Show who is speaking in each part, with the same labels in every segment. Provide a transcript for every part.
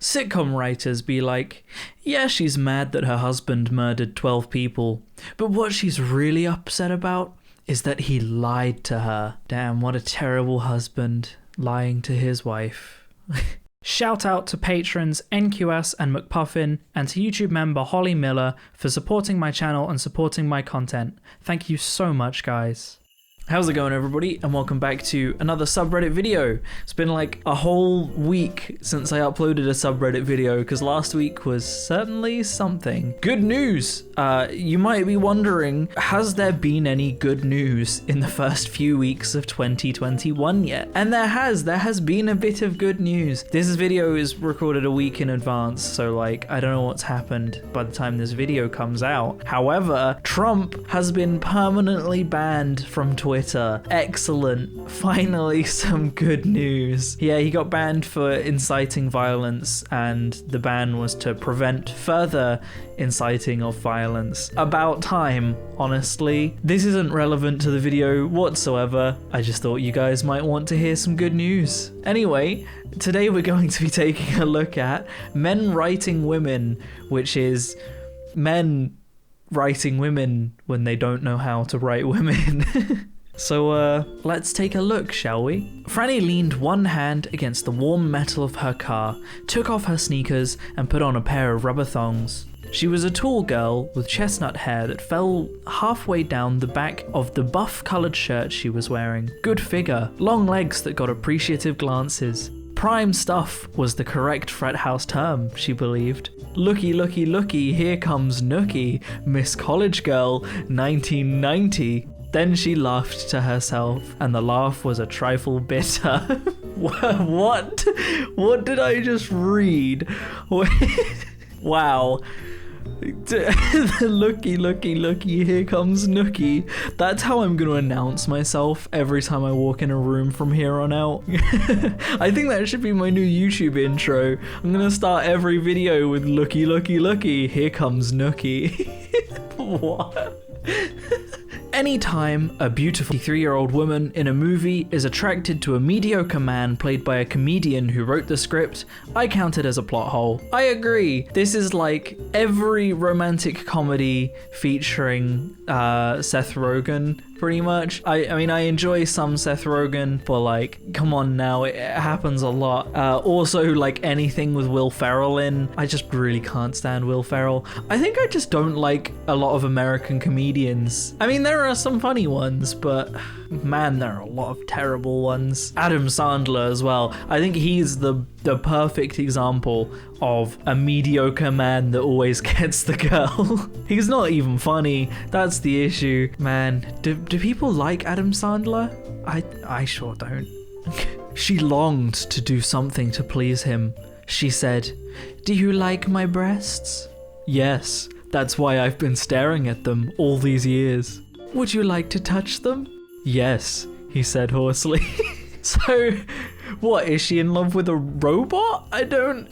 Speaker 1: Sitcom writers be like, yeah, she's mad that her husband murdered 12 people, but what she's really upset about is that he lied to her. Damn, what a terrible husband, lying to his wife. Shout out to patrons NQS and McPuffin, and to YouTube member Holly Miller for supporting my channel and supporting my content. Thank you so much, guys. How's it going, everybody, and welcome back to another subreddit video. It's been like a whole week since I uploaded a subreddit video, because last week was certainly something. Good news! You might be wondering, has there been any good news in the first few weeks of 2021 yet? And there has been a bit of good news. This video is recorded a week in advance, so like, I don't know what's happened by the time this video comes out. However, Trump has been permanently banned from Twitter. Excellent. Finally, some good news. Yeah, he got banned for inciting violence, and the ban was to prevent further inciting of violence. About time, honestly. This isn't relevant to the video whatsoever. I just thought you guys might want to hear some good news. Anyway, today we're going to be taking a look at Men Writing Women, which is men writing women when they don't know how to write women. So, let's take a look, shall we? Franny leaned one hand against the warm metal of her car, took off her sneakers, and put on a pair of rubber thongs. She was a tall girl with chestnut hair that fell halfway down the back of the buff-coloured shirt she was wearing. Good figure, long legs that got appreciative glances. Prime stuff was the correct frat house term, she believed. Looky, looky, looky, here comes Nookie, Miss College Girl, 1990. Then she laughed to herself, and the laugh was a trifle bitter. What? What did I just read? Wow. Looky, looky, looky, here comes Nookie. That's how I'm going to announce myself every time I walk in a room from here on out. I think that should be my new YouTube intro. I'm going to start every video with looky, looky, looky, here comes Nookie. What? Anytime a beautiful 3-year-old woman in a movie is attracted to a mediocre man played by a comedian who wrote the script, I count it as a plot hole. I agree. This is like every romantic comedy featuring Seth Rogen, pretty much. I mean, I enjoy some Seth Rogen, but like, come on now, it happens a lot. Also, like anything with Will Ferrell in, I just really can't stand Will Ferrell. I think I just don't like a lot of American comedians. I mean, there are some funny ones, but man, there are a lot of terrible ones. Adam Sandler as well. I think he's the perfect example of a mediocre man that always gets the girl. He's not even funny. That's the issue. Man, do people like Adam Sandler? I sure don't. She longed to do something to please him. She said, "Do you like my breasts?" "Yes, that's why I've been staring at them all these years." "Would you like to touch them?" "Yes," he said hoarsely. So, what, is she in love with a robot?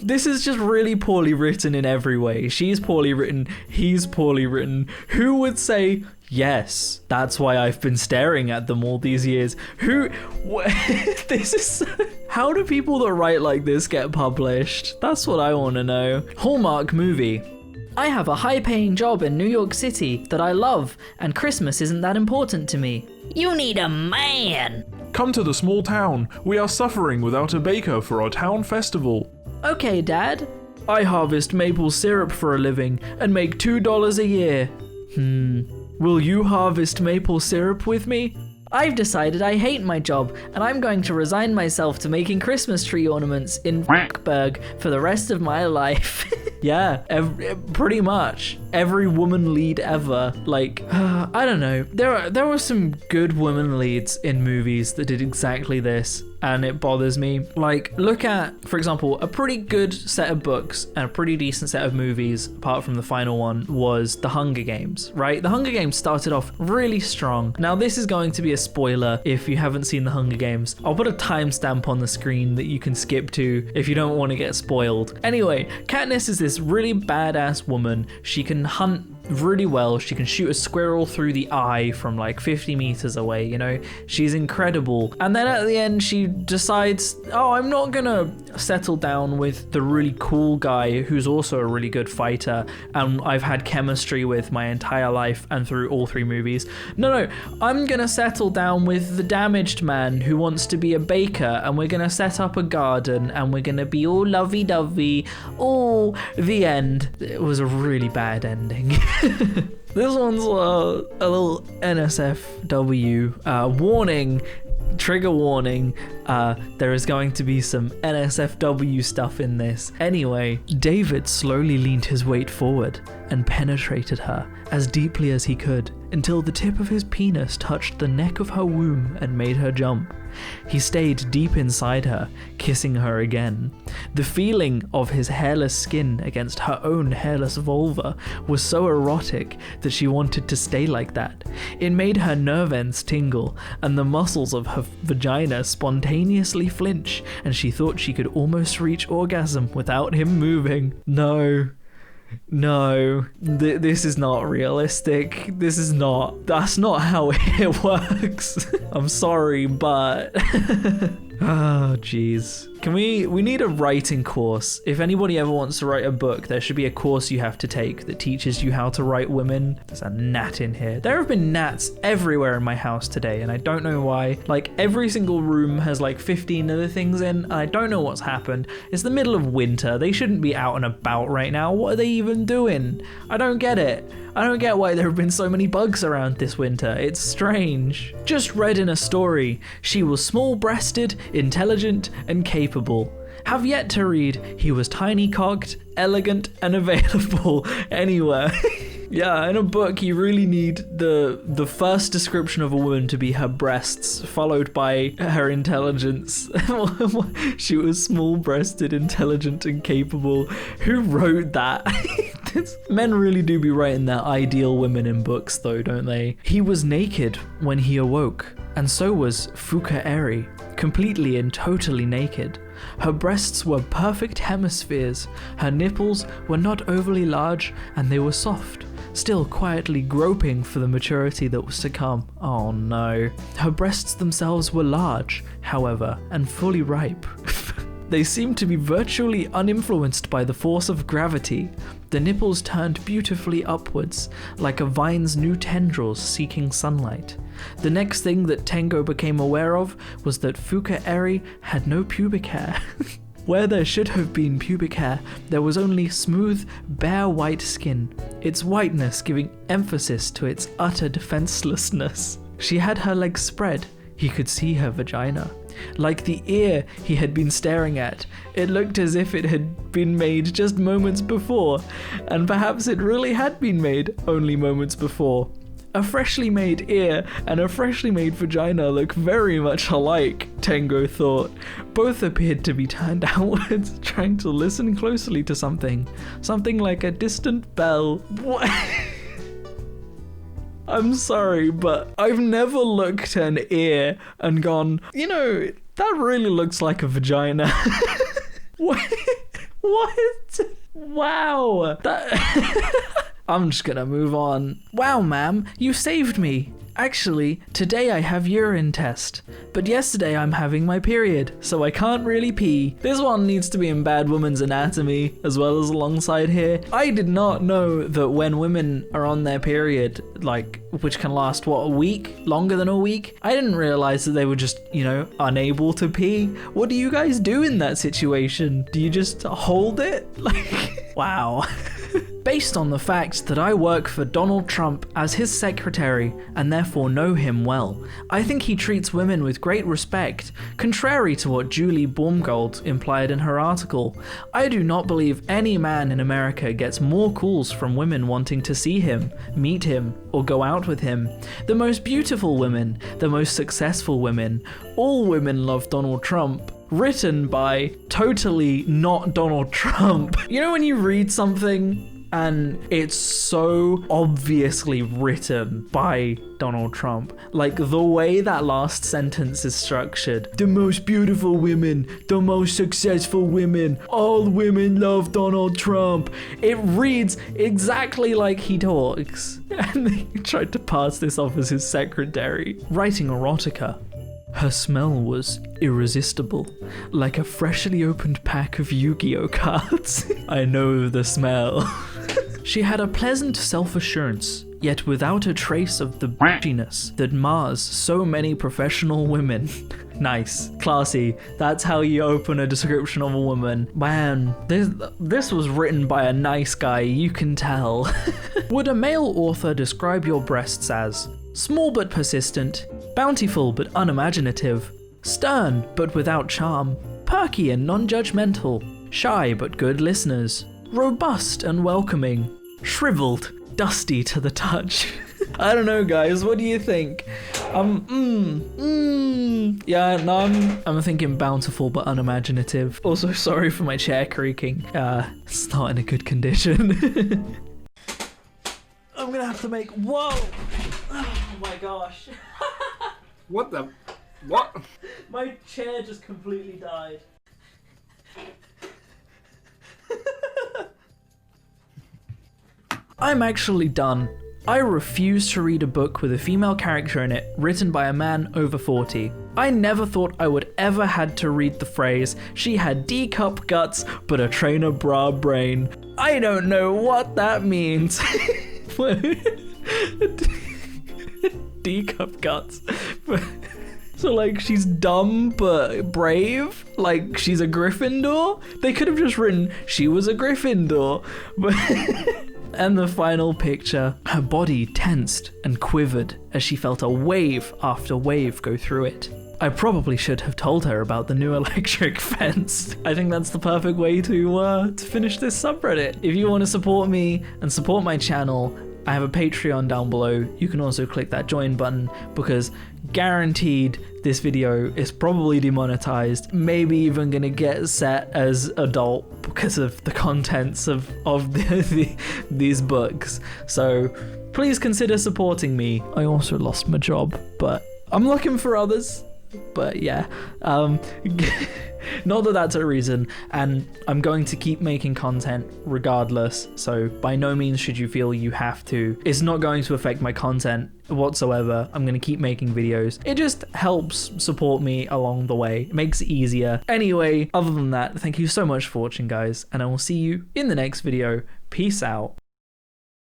Speaker 1: This is just really poorly written in every way. She's poorly written, he's poorly written. Who would say, yes, that's why I've been staring at them all these years? This is... How do people that write like this get published? That's what I want to know. Hallmark movie. I have a high-paying job in New York City that I love, and Christmas isn't that important to me. You need a man.
Speaker 2: Come to the small town. We are suffering without a baker for our town festival.
Speaker 1: Okay, Dad. I harvest maple syrup for a living and make $2 a year. Will you harvest maple syrup with me? I've decided I hate my job, and I'm going to resign myself to making Christmas tree ornaments in Berg for the rest of my life. Yeah, pretty much. Every woman lead ever. Like, I don't know. There were some good women leads in movies that did exactly this, and it bothers me. Like, look at, for example, a pretty good set of books and a pretty decent set of movies, apart from the final one, was The Hunger Games, right? The Hunger Games started off really strong. Now, this is going to be a spoiler if you haven't seen The Hunger Games. I'll put a timestamp on the screen that you can skip to if you don't want to get spoiled. Anyway, Katniss is this really badass woman. She can hunt really well. She can shoot a squirrel through the eye from like 50 meters away, you know? She's incredible. And then at the end, she decides, oh, I'm not gonna settle down with the really cool guy who's also a really good fighter and I've had chemistry with my entire life and through all 3 movies. No, I'm gonna settle down with the damaged man who wants to be a baker, and we're gonna set up a garden and we're gonna be all lovey-dovey. Oh, the end. It was a really bad ending. This one's a little NSFW warning. Trigger warning, there is going to be some NSFW stuff in this. Anyway, David slowly leaned his weight forward and penetrated her as deeply as he could until the tip of his penis touched the neck of her womb and made her jump. He stayed deep inside her, kissing her again. The feeling of his hairless skin against her own hairless vulva was so erotic that she wanted to stay like that. It made her nerve ends tingle, and the muscles of her vagina spontaneously flinch, and she thought she could almost reach orgasm without him moving. No, this is not realistic. That's not how it works. I'm sorry, but oh jeez. We need a writing course. If anybody ever wants to write a book, there should be a course you have to take that teaches you how to write women. There's a gnat in here. There have been gnats everywhere in my house today, and I don't know why. Like, every single room has like 15 other things in, and I don't know what's happened. It's the middle of winter. They shouldn't be out and about right now. What are they even doing? I don't get it. I don't get why there have been so many bugs around this winter. It's strange. Just read in a story. She was small-breasted, intelligent, and capable. Have yet to read. He was tiny-cocked, elegant, and available anywhere. Yeah, in a book, you really need the first description of a woman to be her breasts, followed by her intelligence. She was small-breasted, intelligent, and capable. Who wrote that? Men really do be writing their ideal women in books, though, don't they? He was naked when he awoke, and so was Fuka Eri, completely and totally naked. Her breasts were perfect hemispheres, her nipples were not overly large, and they were soft, still quietly groping for the maturity that was to come. Oh no. Her breasts themselves were large, however, and fully ripe. They seemed to be virtually uninfluenced by the force of gravity. The nipples turned beautifully upwards, like a vine's new tendrils seeking sunlight. The next thing that Tengo became aware of was that Fuka Eri had no pubic hair. Where there should have been pubic hair, there was only smooth, bare white skin, its whiteness giving emphasis to its utter defenselessness. She had her legs spread. He could see her vagina. Like the ear he had been staring at, it looked as if it had been made just moments before, and perhaps it really had been made only moments before. A freshly made ear and a freshly made vagina look very much alike, Tengo thought. Both appeared to be turned outwards, trying to listen closely to something like a distant bell. What? I'm sorry, but I've never looked at an ear and gone, you know, that really looks like a vagina. What? Wow. I'm just gonna move on. Wow, ma'am, you saved me. Actually, today I have urine test, but yesterday I'm having my period, so I can't really pee. This one needs to be in Bad Woman's Anatomy, as well as alongside here. I did not know that when women are on their period, like, which can last, what, a week? Longer than a week? I didn't realize that they were just, you know, unable to pee. What do you guys do in that situation? Do you just hold it? Like, wow. Based on the fact that I work for Donald Trump as his secretary and therefore know him well, I think he treats women with great respect, contrary to what Julie Baumgold implied in her article. I do not believe any man in America gets more calls from women wanting to see him, meet him, or go out with him. The most beautiful women, the most successful women, all women love Donald Trump. Written by totally not Donald Trump. You know when you read something And it's so obviously written by Donald Trump. Like the way that last sentence is structured. The most beautiful women, the most successful women, all women love Donald Trump. It reads exactly like he talks. And they tried to pass this off as his secretary. Writing erotica. Her smell was irresistible, like a freshly opened pack of Yu-Gi-Oh cards. I know the smell. She had a pleasant self-assurance, yet without a trace of the bitchiness that mars so many professional women. Nice. Classy. That's how you open a description of a woman. Man, this was written by a nice guy, you can tell. Would a male author describe your breasts as small but persistent, bountiful but unimaginative, stern but without charm, perky and non-judgmental, shy but good listeners, robust and welcoming, shriveled, dusty to the touch? I don't know, guys. What do you think? Yeah, no, I'm thinking bountiful but unimaginative. Also, sorry for my chair creaking. It's not in a good condition. I'm gonna have to make. Whoa! Oh my gosh.
Speaker 2: What the? What?
Speaker 1: My chair just completely died. I'm actually done. I refuse to read a book with a female character in it written by a man over 40. I never thought I would ever had to read the phrase, "She had D-cup guts but a trainer bra brain." I don't know what that means. D-cup guts. So like she's dumb but brave? Like she's a Gryffindor? They could have just written, "She was a Gryffindor." But and the final picture, her body tensed and quivered as she felt a wave after wave go through it. I probably should have told her about the new electric fence. I think that's the perfect way to finish this subreddit. If you want to support me and support my channel, I have a Patreon down below. You can also click that join button because guaranteed this video is probably demonetized, maybe even gonna get set as adult because of the contents of these books. So please consider supporting me. I also lost my job, but I'm looking for others. But yeah, not that that's a reason, and I'm going to keep making content regardless, so by no means should you feel you have to. It's not going to affect my content whatsoever. I'm going to keep making videos. It just helps support me along the way. It makes it easier. Anyway, other than that, thank you so much for watching, guys, and I will see you in the next video. Peace out.